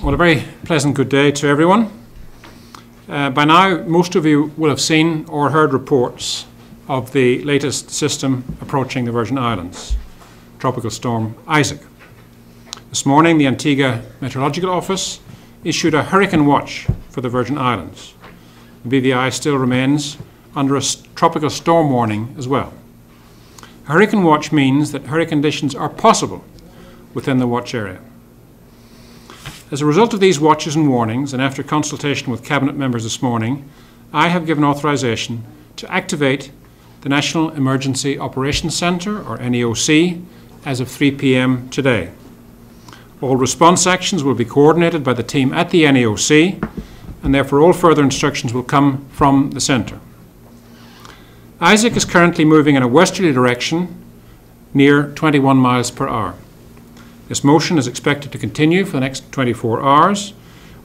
Well, a very pleasant good day to everyone. By now, most of you will have seen or heard reports of the latest system approaching the Virgin Islands, Tropical Storm Isaac. This morning, the Antigua Meteorological Office issued a hurricane watch for the Virgin Islands. The BVI still remains under a tropical storm warning as well. A hurricane watch means that hurricane conditions are possible within the watch area. As a result of these watches and warnings, and after consultation with Cabinet members this morning, I have given authorization to activate the National Emergency Operations Centre, or NEOC, as of 3 p.m. today. All response actions will be coordinated by the team at the NEOC, and therefore all further instructions will come from the centre. Isaac is currently moving in a westerly direction near 21 miles per hour. This motion is expected to continue for the next 24 hours,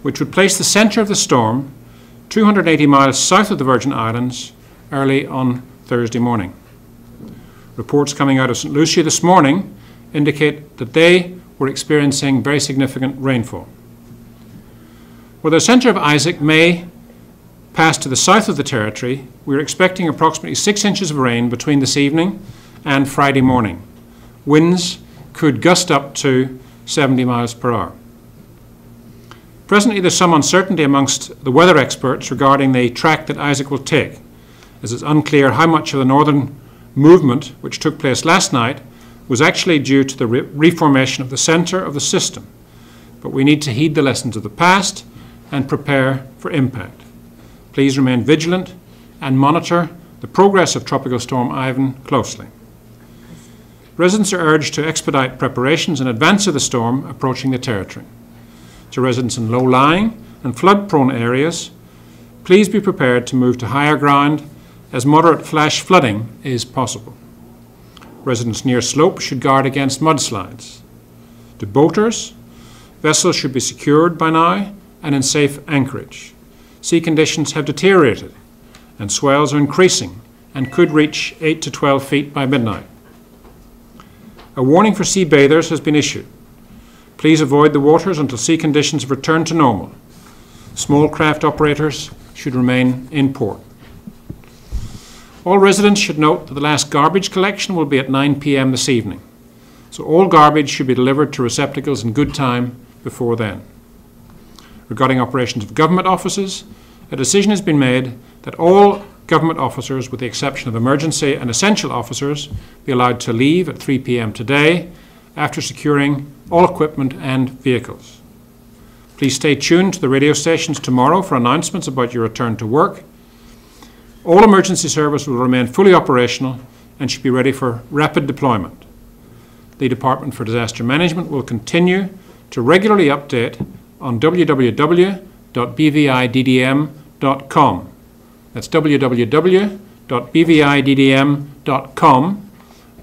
which would place the centre of the storm 280 miles south of the Virgin Islands early on Thursday morning. Reports coming out of St. Lucia this morning indicate that they were experiencing very significant rainfall. Where the centre of Isaac may pass to the south of the territory, we are expecting approximately 6 inches of rain between this evening and Friday morning. Winds could gust up to 70 miles per hour. Presently, there's some uncertainty amongst the weather experts regarding the track that Isaac will take, as it's unclear how much of the northern movement which took place last night was actually due to the reformation of the centre of the system. But we need to heed the lessons of the past and prepare for impact. Please remain vigilant and monitor the progress of Tropical Storm Ivan closely. Residents are urged to expedite preparations in advance of the storm approaching the territory. To residents in low-lying and flood-prone areas, please be prepared to move to higher ground as moderate flash flooding is possible. Residents near slopes should guard against mudslides. To boaters, vessels should be secured by now and in safe anchorage. Sea conditions have deteriorated and swells are increasing and could reach 8 to 12 feet by midnight. A warning for sea bathers has been issued. Please avoid the waters until sea conditions have returned to normal. Small craft operators should remain in port. All residents should note that the last garbage collection will be at 9 p.m. this evening, so all garbage should be delivered to receptacles in good time before then. Regarding operations of government offices, a decision has been made that all government officers, with the exception of emergency and essential officers, be allowed to leave at 3 p.m. today after securing all equipment and vehicles. Please stay tuned to the radio stations tomorrow for announcements about your return to work. All emergency service will remain fully operational and should be ready for rapid deployment. The Department for Disaster Management will continue to regularly update on www.bviddm.com. That's www.bviddm.com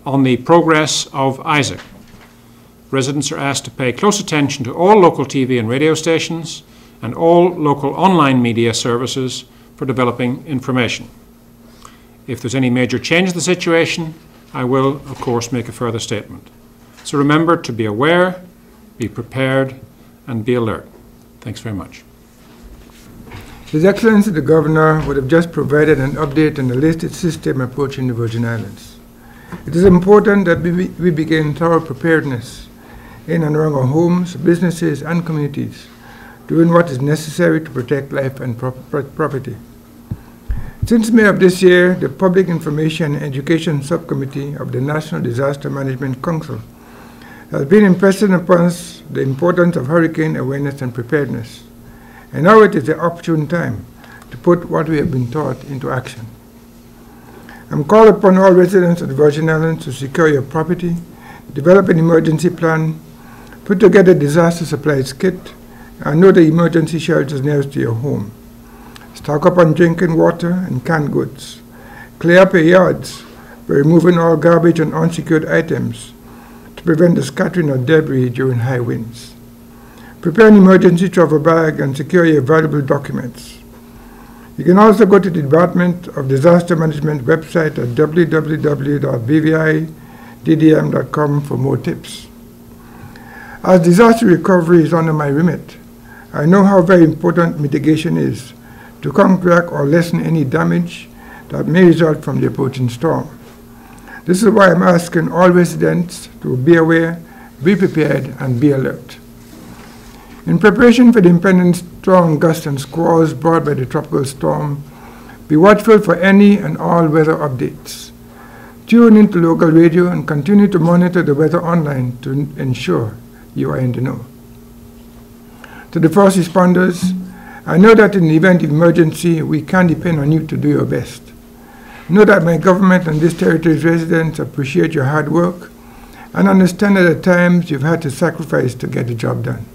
on the progress of Isaac. Residents are asked to pay close attention to all local TV and radio stations and all local online media services for developing information. If there's any major change in the situation, I will, of course, make a further statement. So remember to be aware, be prepared, and be alert. Thanks very much. His Excellency the Governor would have just provided an update on the latest system approaching the Virgin Islands. It is important that we begin thorough preparedness in and around our homes, businesses, and communities, doing what is necessary to protect life and property. Since May of this year, the Public Information and Education Subcommittee of the National Disaster Management Council has been impressing upon us the importance of hurricane awareness and preparedness. And now it is the opportune time to put what we have been taught into action. I'm called upon all residents of the Virgin Islands to secure your property, develop an emergency plan, put together a disaster supplies kit, and know the emergency shelters nearest to your home. Stock up on drinking water and canned goods. Clear up your yards by removing all garbage and unsecured items to prevent the scattering of debris during high winds. Prepare an emergency travel bag and secure your valuable documents. You can also go to the Department of Disaster Management website at www.bviddm.com for more tips. As disaster recovery is under my remit, I know how very important mitigation is to counteract or lessen any damage that may result from the approaching storm. This is why I'm asking all residents to be aware, be prepared, and be alert. In preparation for the impending strong gusts and squalls brought by the tropical storm, be watchful for any and all weather updates. Tune into local radio and continue to monitor the weather online to ensure you are in the know. To the first responders, I know that in the event of emergency, we can depend on you to do your best. Know that my government and this territory's residents appreciate your hard work and understand that at times you've had to sacrifice to get the job done.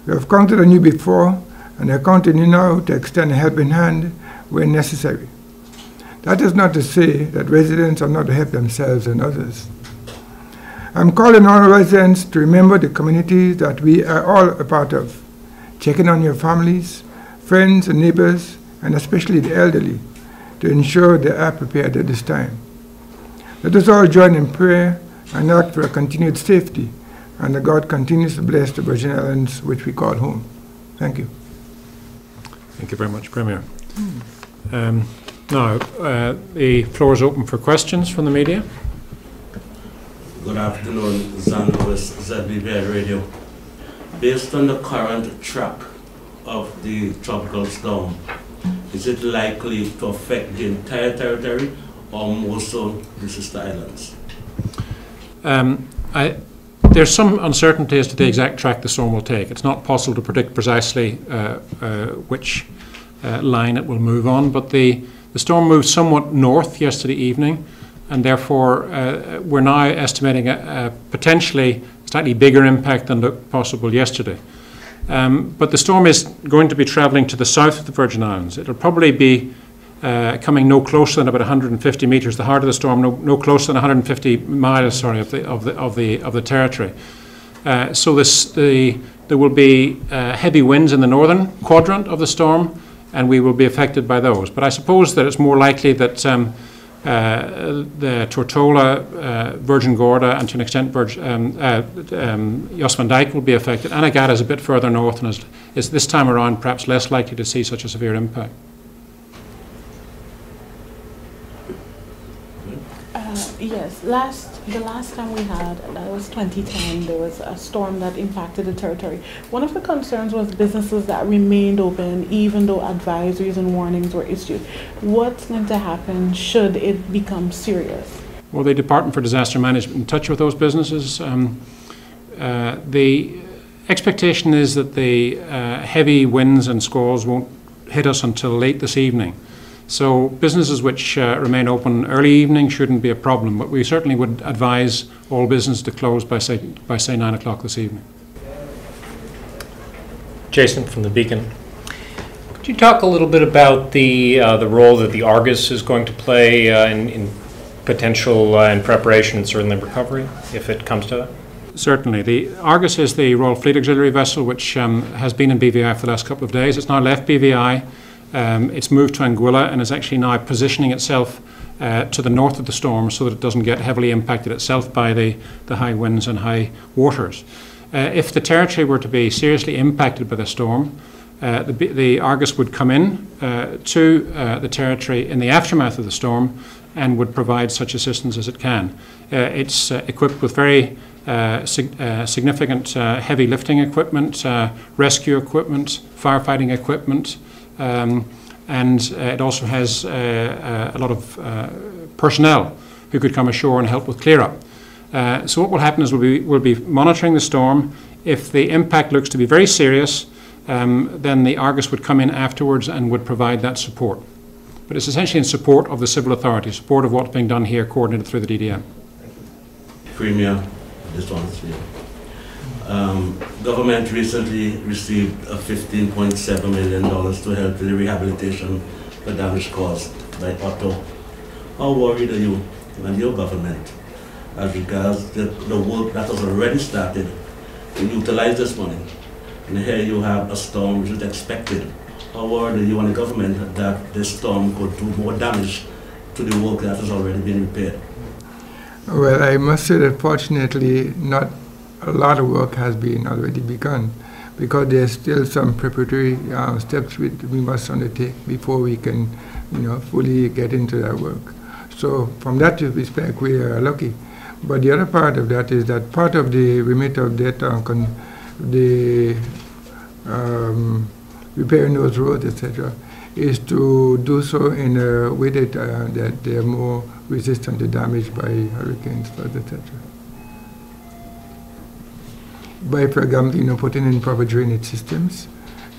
We have counted on you before, and I count on you now to extend a helping hand when necessary. That is not to say that residents are not to help themselves and others. I'm calling on residents to remember the communities that we are all a part of, checking on your families, friends and neighbors, and especially the elderly, to ensure they are prepared at this time. Let us all join in prayer and ask for a continued safety, and that God continues to bless the Virgin Islands, which we call home. Thank you. Thank you very much, Premier. Now, the floor is open for questions from the media. Good afternoon, Zanwis, ZBB Radio. Based on the current track of the tropical storm, is it likely to affect the entire territory or more so the sister islands? There's some uncertainty as to the exact track the storm will take. It's not possible to predict precisely which line it will move on, but the storm moved somewhat north yesterday evening, and therefore we're now estimating a potentially slightly bigger impact than looked possible yesterday. But the storm is going to be travelling to the south of the Virgin Islands. It'll probably be coming no closer than about 150 metres. The heart of the storm no closer than 150 miles, sorry, of the territory. So there will be heavy winds in the northern quadrant of the storm, and we will be affected by those. But I suppose that it's more likely that the Tortola, Virgin Gorda, and to an extent Jos van Dijk will be affected. Anegada is a bit further north and is this time around perhaps less likely to see such a severe impact. Yes, the last time we had, that was 2010, there was a storm that impacted the territory. One of the concerns was businesses that remained open even though advisories and warnings were issued. What's going to happen should it become serious? Well, the Department for Disaster Management in touch with those businesses. The expectation is that the heavy winds and squalls won't hit us until late this evening. So businesses which remain open early evening shouldn't be a problem, but we certainly would advise all business to close by say 9 o'clock this evening. Jason from the Beacon. Could you talk a little bit about the role that the Argus is going to play in potential in preparation and certainly recovery, if it comes to that? Certainly. The Argus is the Royal Fleet Auxiliary vessel which has been in BVI for the last couple of days. It's now left BVI. It's moved to Anguilla and is actually now positioning itself to the north of the storm so that it doesn't get heavily impacted itself by the high winds and high waters. If the territory were to be seriously impacted by the storm, the Argus would come in to the territory in the aftermath of the storm and would provide such assistance as it can. It's equipped with very significant heavy lifting equipment, rescue equipment, firefighting equipment, and it also has a lot of personnel who could come ashore and help with clear up. So what will happen is we'll be monitoring the storm. If the impact looks to be very serious, then the Argus would come in afterwards and would provide that support. But it's essentially in support of the civil authority, support of what's being done here, coordinated through the DDM. Premier, this one's for you. Government recently received $15.7 million to help with the rehabilitation for damage caused by Otto. How worried are you and your government as regards the work that has already started to utilize this money? And here you have a storm which is expected. How worried are you and the government that this storm could do more damage to the work that has already been repaired? Well, I must say that fortunately not a lot of work has been already begun. because there's still some preparatory steps we must undertake before we can, fully get into that work. So from that respect, we are lucky. But the other part of that is that part of the remit of debt on the repairing those roads, etc., is to do so in a way that they are more resistant to damage by hurricanes, floods, etc. By, for example, putting in proper drainage systems,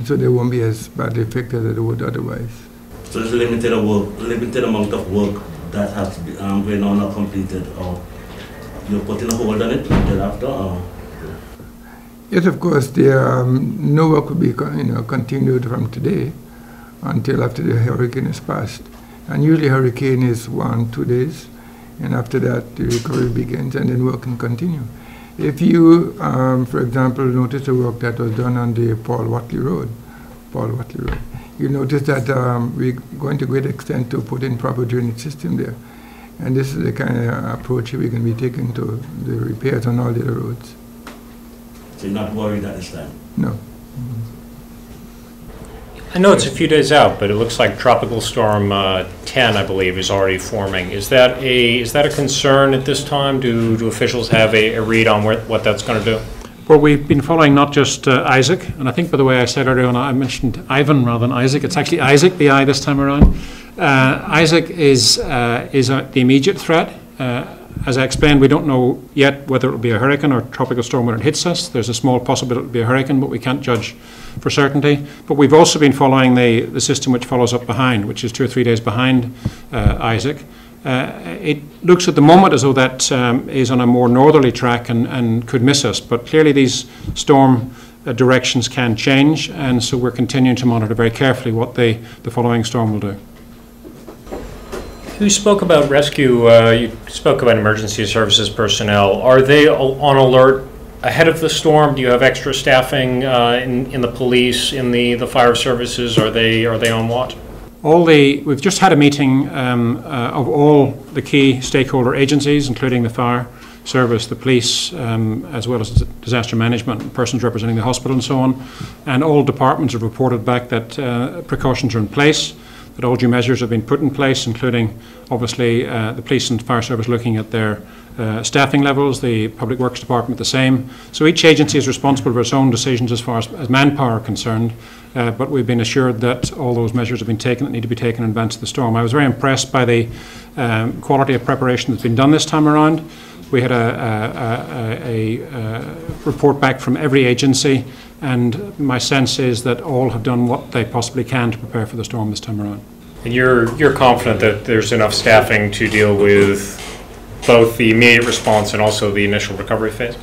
so they won't be as badly affected as they would otherwise. So there's a limited amount of work that has to be going on or completed, or you're putting a hold on it until after? Or? Yes, of course. No work will be continued from today until after the hurricane is passed. And usually hurricane is 1-2 days, and after that the recovery begins and then work can continue. If you, for example, notice the work that was done on the Paul Watley Road, you notice that we're going to great extent to put in proper drainage system there. And this is the kind of approach we're going to be taking to the repairs on all the other roads. So you're not worried at this time? No. I know it's a few days out, but it looks like Tropical Storm 10, I believe, is already forming. Is that a concern at this time? Do officials have a read on what that's going to do? Well, we've been following not just Isaac, and I think by the way I said earlier on, I mentioned Ivan rather than Isaac. It's actually Isaac, the I this time around. Isaac is the immediate threat. As I explained, we don't know yet whether it will be a hurricane or tropical storm when it hits us. There's a small possibility it will be a hurricane, but we can't judge for certainty. But we've also been following the system which follows up behind, which is 2 or 3 days behind Isaac. It looks at the moment as though that is on a more northerly track and could miss us, but clearly these storm directions can change, and so we're continuing to monitor very carefully what the following storm will do. You spoke about rescue, you spoke about emergency services personnel. Are they on alert ahead of the storm? Do you have extra staffing in the police, in the fire services? Are they on watch? We've just had a meeting of all the key stakeholder agencies, including the fire service, the police, as well as disaster management, persons representing the hospital and so on. And all departments have reported back that precautions are in place, that all due measures have been put in place, including obviously the police and fire service looking at their staffing levels, the public works department the same. So each agency is responsible for its own decisions as far as manpower are concerned, but we've been assured that all those measures have been taken that need to be taken in advance of the storm. I was very impressed by the quality of preparation that's been done this time around. We had a report back from every agency, and my sense is that all have done what they possibly can to prepare for the storm this time around. And you're confident that there's enough staffing to deal with both the immediate response and also the initial recovery phase?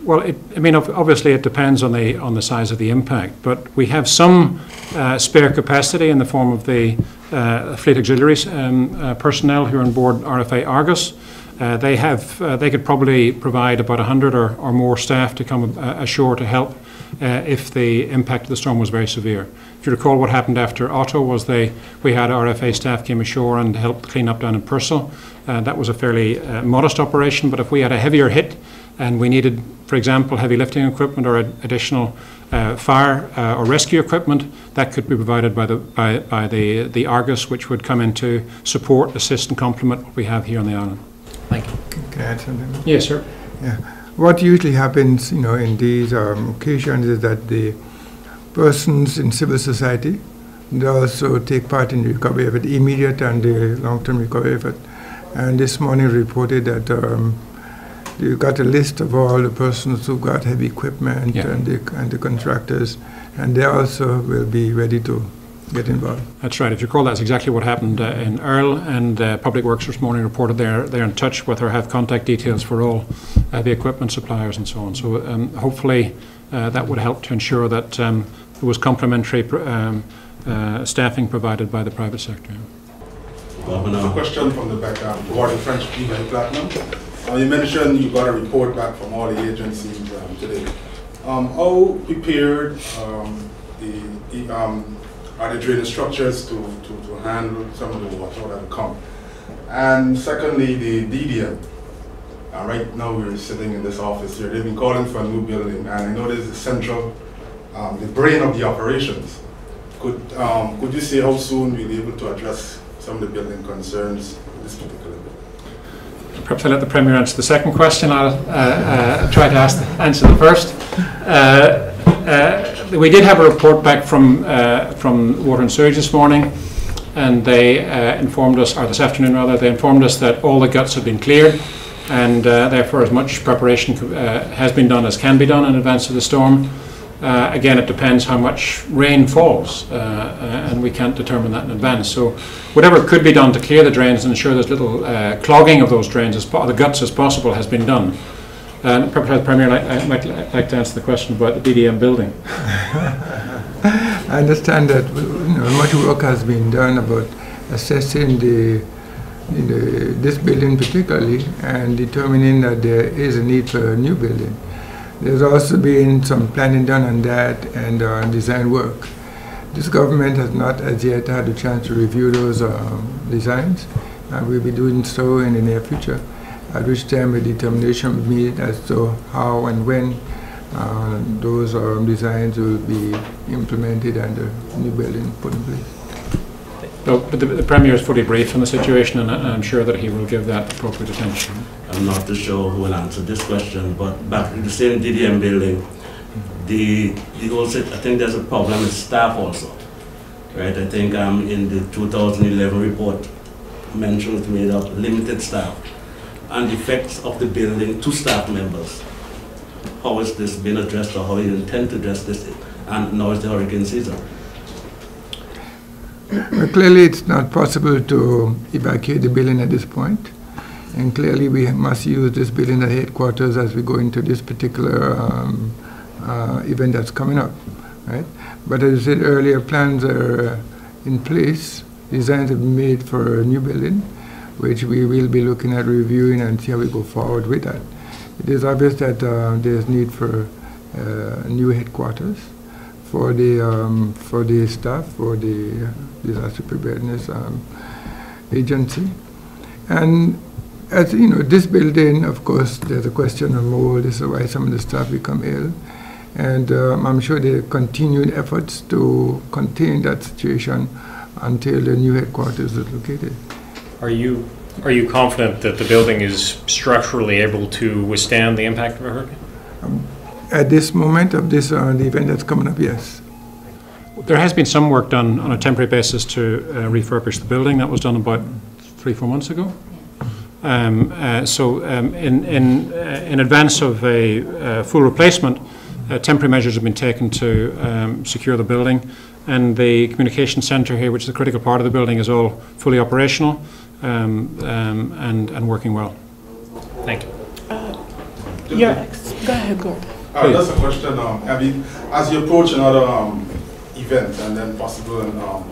Well, obviously it depends on the size of the impact, but we have some spare capacity in the form of the Fleet Auxiliary personnel who are on board RFA Argus. They could probably provide about 100 or more staff to come ashore to help if the impact of the storm was very severe. If you recall, what happened after Otto was we had RFA staff came ashore and helped clean up down in Purcell. That was a fairly modest operation, but if we had a heavier hit and we needed, for example, heavy lifting equipment or additional fire or rescue equipment, that could be provided by the Argus, which would come in to support, assist and complement what we have here on the island. Thank you. Can I add something? Yes, sir. Yeah. What usually happens, in these occasions is that the persons in civil society, they also take part in the recovery effort, the immediate and the long-term recovery effort. And this morning reported that you got a list of all the persons who got heavy equipment and the contractors, and they also will be ready to get involved. That's right. If you recall, that's exactly what happened in Earl, and Public Works this morning reported they're in touch with or have contact details for all the equipment suppliers and so on. So hopefully that would help to ensure that there was complementary staffing provided by the private sector. A question from the back, Gordon French, PVI Platinum. You mentioned you got a report back from all the agencies today. How prepared are the drainage structures to handle some of the water that will come? And secondly, the DDM. Right now we're sitting in this office here. They've been calling for a new building, and I know there's a central the brain of the operations. Could you say how soon we'll be able to address some of the building concerns in this particular building? Perhaps I'll let the Premier answer the second question. I'll try to answer the first. We did have a report back from Water and Sewage this morning, and they informed us, or this afternoon rather, they informed us that all the guts have been cleared, and therefore as much preparation has been done as can be done in advance of the storm. Again, it depends how much rain falls, and we can't determine that in advance. So whatever could be done to clear the drains and ensure there's little clogging of those drains, the guts as possible, has been done. And perhaps, Premier, I might like to answer the question about the DDM building. I understand that much work has been done about assessing this building particularly and determining that there is a need for a new building. There's also been some planning done on that and design work. This government has not as yet had a chance to review those designs, and we'll be doing so in the near future, at which time a determination will be made as to how and when those designs will be implemented and the new building put in place. But the Premier is fully briefed on the situation, and I'm sure that he will give that appropriate attention. I'm not too sure who will answer this question, but back in the same DDM building, the also, I think there's a problem with staff also, right? I think in the 2011 report, mention was made of limited staff and the effects of the building to staff members. How is this being addressed, or how you intend to address this? And now is the hurricane season. Well, clearly it's not possible to evacuate the building at this point, and clearly we must use this building as headquarters as we go into this particular event that's coming up, right? But as I said earlier, plans are in place, designs have been made for a new building, which we will be looking at reviewing and see how we go forward with that. It is obvious that there's need for new headquarters for the staff, for the disaster preparedness agency. And as you know, this building, of course, there's a question of mold. This is why some of the staff become ill. And I'm sure there are continued efforts to contain that situation until the new headquarters is located. Are you confident that the building is structurally able to withstand the impact of a hurricane? At this moment of this the event that's coming up, yes. There has been some work done on a temporary basis to refurbish the building. That was done about 3-4 months ago. In advance of a full replacement, temporary measures have been taken to secure the building, and the communication centre here, which is a critical part of the building, is all fully operational and working well. Thank you. Go ahead, Gord. That's a question. As you approach another event and then possible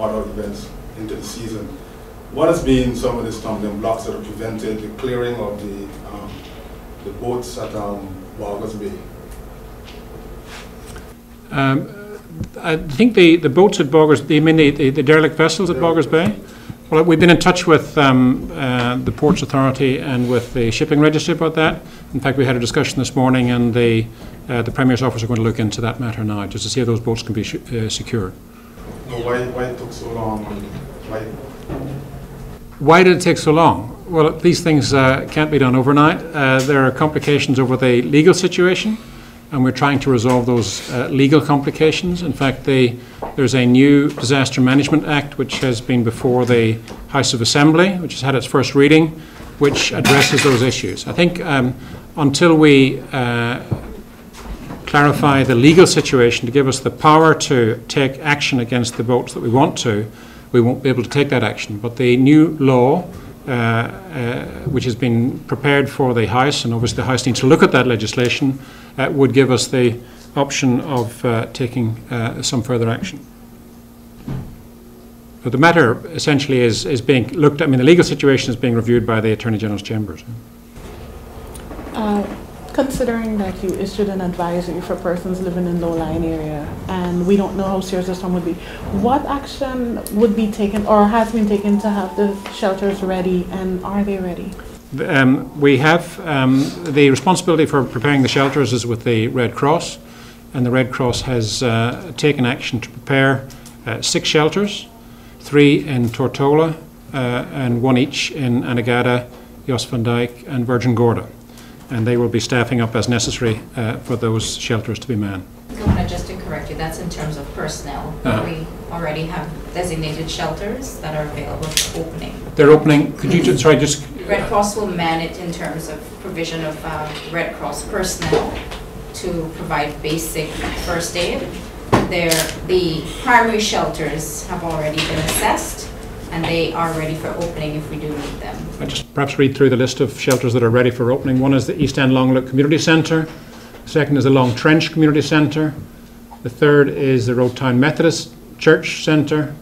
other events into the season, what has been some of the stumbling blocks that have prevented the clearing of the boats at Walker's Bay? I think the boats at Boggers, you mean the derelict vessels at Boggers Bay? Well, we've been in touch with the Ports Authority and with the shipping registry about that. In fact, we had a discussion this morning, and the Premier's office are going to look into that matter now, just to see if those boats can be secured. No, why it took so long? Why did it take so long? Well, these things can't be done overnight. There are complications over the legal situation, and we're trying to resolve those legal complications. In fact, there's a new Disaster Management Act which has been before the House of Assembly, which has had its first reading, which addresses those issues. I think until we clarify the legal situation to give us the power to take action against the boats that we want to, we won't be able to take that action. But the new law, which has been prepared for the House, and obviously the House needs to look at that legislation, would give us the option of taking some further action. But the matter essentially is being looked at. I mean, the legal situation is being reviewed by the Attorney General's chambers. Considering that you issued an advisory for persons living in low-lying area, and we don't know how serious the storm would be, what action would be taken or has been taken to have the shelters ready, and are they ready? We have the responsibility for preparing the shelters is with the Red Cross. and the Red Cross has taken action to prepare 6 shelters, 3 in Tortola and 1 each in Anegada, Jos van Dyke and Virgin Gorda. And they will be staffing up as necessary for those shelters to be manned. Governor, just to correct you, that's in terms of personnel. We already have designated shelters that are available for opening. They're opening, could you just, sorry, just... Red Cross will man it in terms of provision of Red Cross personnel to provide basic first aid. The primary shelters have already been assessed and they are ready for opening if we do need them. I just perhaps read through the list of shelters that are ready for opening. One is the East End Longlook Community Centre. The second is the Long Trench Community Centre. The third is the Roadtown Methodist Church Centre.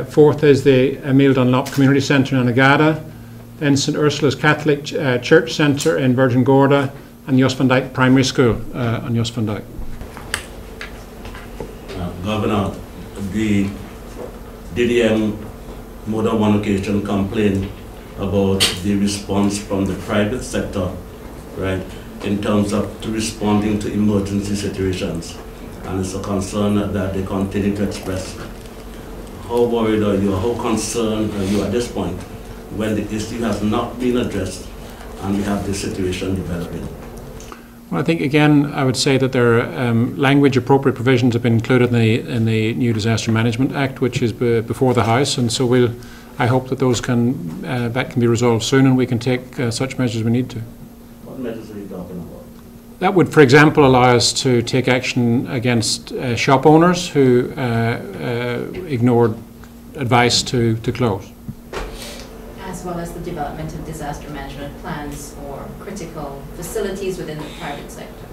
Fourth is the Emile Dunlop Community Centre in Anegada. Then St Ursula's Catholic Church Centre in Virgin Gorda, and Jos van Dyke Primary School on Jos van Dyke. Governor, the DDM more than one occasion complained about the response from the private sector, right, in terms of responding to emergency situations. And it's a concern that they continue to express. How worried are you, how concerned are you at this point when the issue has not been addressed and we have this situation developing? Well, I think again, I would say that there are language appropriate provisions have been included in the new Disaster Management Act, which is before the House, and so I hope that those that can be resolved soon, and we can take such measures we need to. What measures are you talking about? That would, for example, allow us to take action against shop owners who ignored advice to close. As well as the development of disaster management plans for critical facilities within the private sector.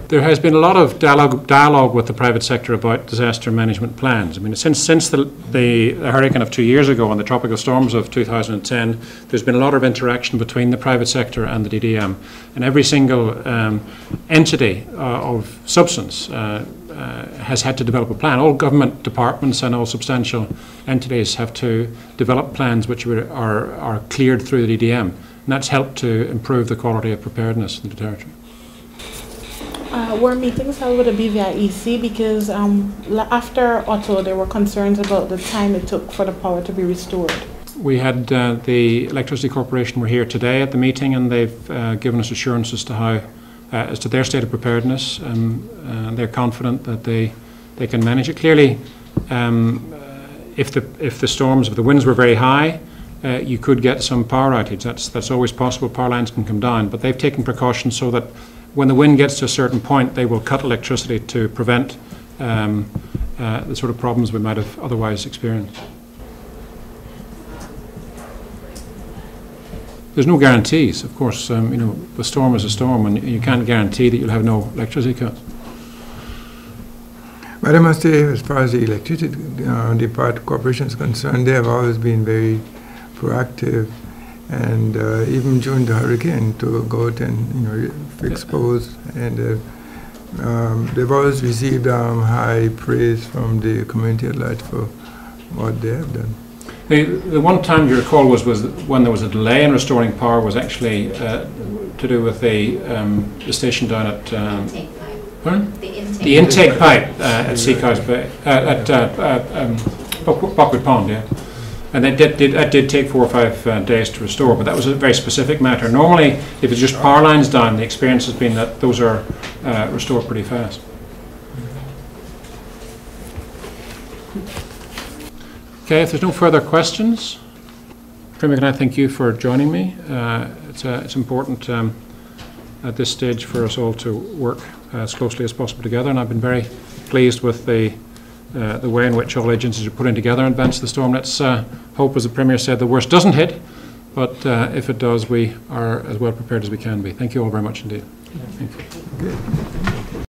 There has been a lot of dialogue with the private sector about disaster management plans. I mean, since the hurricane of 2 years ago and the tropical storms of 2010, there's been a lot of interaction between the private sector and the DDM. And every single entity of substance has had to develop a plan. All government departments and all substantial entities have to develop plans which are cleared through the DDM. And that's helped to improve the quality of preparedness in the territory. Were meetings held with the BVIEC? Because after Otto, there were concerns about the time it took for the power to be restored. We had the Electricity Corporation were here today at the meeting, and they've given us assurance as to how, as to their state of preparedness. They're confident that they can manage it. Clearly, if the winds were very high, you could get some power outage. That's always possible. Power lines can come down, but they've taken precautions so that when the wind gets to a certain point, they will cut electricity to prevent the sort of problems we might have otherwise experienced. There's no guarantees, of course. You know, the storm is a storm, and you can't guarantee that you'll have no electricity cuts. But I must say, as far as the electricity department corporation is concerned, they have always been very proactive, and even during the hurricane, to go out and fix poles, and they've always received high praise from the community at large for what they have done. The one time you recall was when there was a delay in restoring power was actually to do with the station down at Intake pipe. Pardon? The intake pipe at Seacows Bay, at Buckwood Pond, yeah. And that did take 4 or 5 days to restore, but that was a very specific matter. Normally, if it's just power lines down, the experience has been that those are restored pretty fast. Okay, if there's no further questions, Premier, can I thank you for joining me? It's important at this stage for us all to work as closely as possible together, and I've been very pleased with the way in which all agencies are putting together in advance of the storm. Let's hope, as the Premier said, the worst doesn't hit, but if it does, we are as well prepared as we can be. Thank you all very much indeed. Thank you. Good.